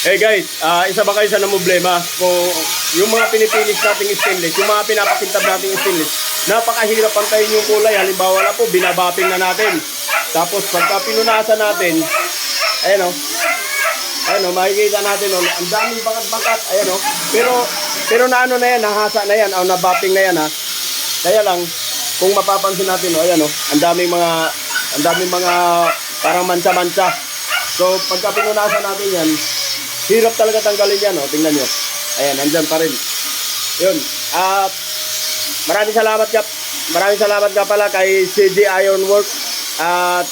Hey guys, isa ba kayo sa namumblema kung yung mga pinipilis nating stainless, yung mga pinapakintab nating stainless, napakahirap pantayin yung kulay. Halimbawa na po, binabapping na natin. Tapos pagka pinunasan natin, ayan o, makikita natin o, ang daming bakat-bakat, ayan o. Pero na ano na yan, nahasa na yan, o nabapping na yan ha. Kaya lang, kung mapapansin natin o, ayan o, ang daming mga parang mansa-mansa. So pagka pinunasan natin yan, hirap talaga tanggalin yan, oh. Tingnan nyo. Ayan, nandyan pa rin. Yun. At maraming salamat ka pala kay CG Ironworks. At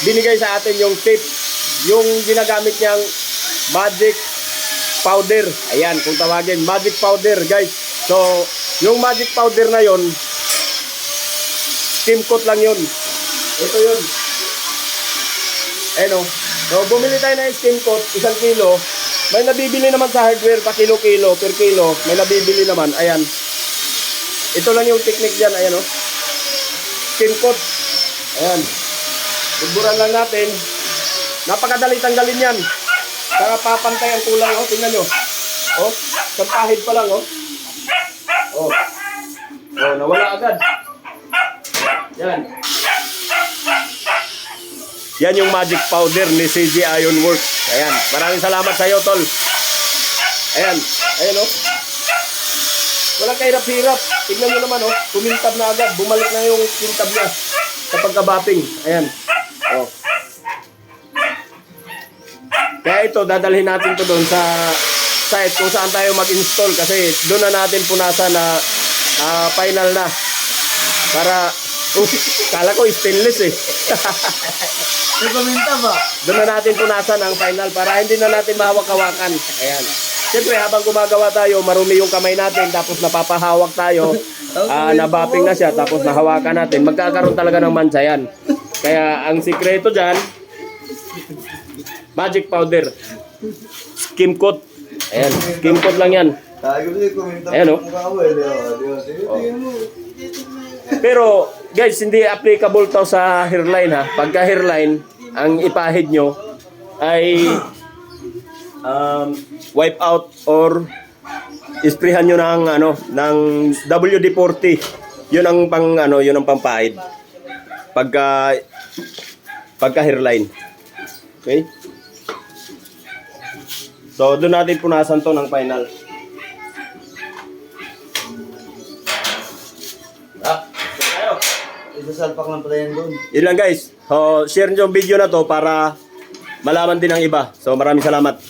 binigay sa atin yung tip, yung ginagamit niyang magic powder. Ayan, kung tawagin, magic powder, guys. So, yung magic powder na yon, steam coat lang yun. Ito yun. Ayan o. So, bumili tayo ng steam coat, 1 kilo. May nabibili naman sa hardware, pa kilo-kilo, per kilo. May nabibili naman, ayan. Ito lang yung technique dyan, ayan o. Steam coat. Ayan. Buburan lang natin. Napakadali tanggalin yan. Para papantay ang kulang, o. Tingnan nyo. O, sampahid pa lang, o. O. O, nawala agad. Yan. Yan yung magic powder ni CG Ironworks. Ayan. Maraming salamat sa iyo, tol. Ayan. Ayan, o. Walang kahirap-hirap. Tignan nyo naman, o. Kumintab na agad. Bumalik na yung kintab niya sa pagkabapping. Ayan. O. Kaya ito, dadalhin natin to doon sa site kung saan tayo mag-install. Kasi doon na natin punasan na final na. Para, kala ko stainless eh. Nagkomenta ba? Doon na natin punasan ang final para hindi na natin mahawak-hawakan. Ayan. Siyempre, habang gumagawa tayo, marumi yung kamay natin, tapos napapahawak tayo, nabapping na siya, tapos nahawakan natin, magkakaroon talaga ng mancha yan. Kaya, ang sikreto dyan, magic powder. Skim coat. Ayan, skim coat lang yan. Ayan o. Pero, guys, hindi applicable to sa hairline ha. Pagka hairline, ang ipahid nyo ay wipe out or isprayhan nyo ng WD-40. Yun ang yun ang pampahid. Pagka hairline. Okay? So, doon natin punasan to ng final. Isasalpak lang pala yan doon. Yun lang guys. So, share nyo yung video na to para malaman din ng iba. So maraming salamat.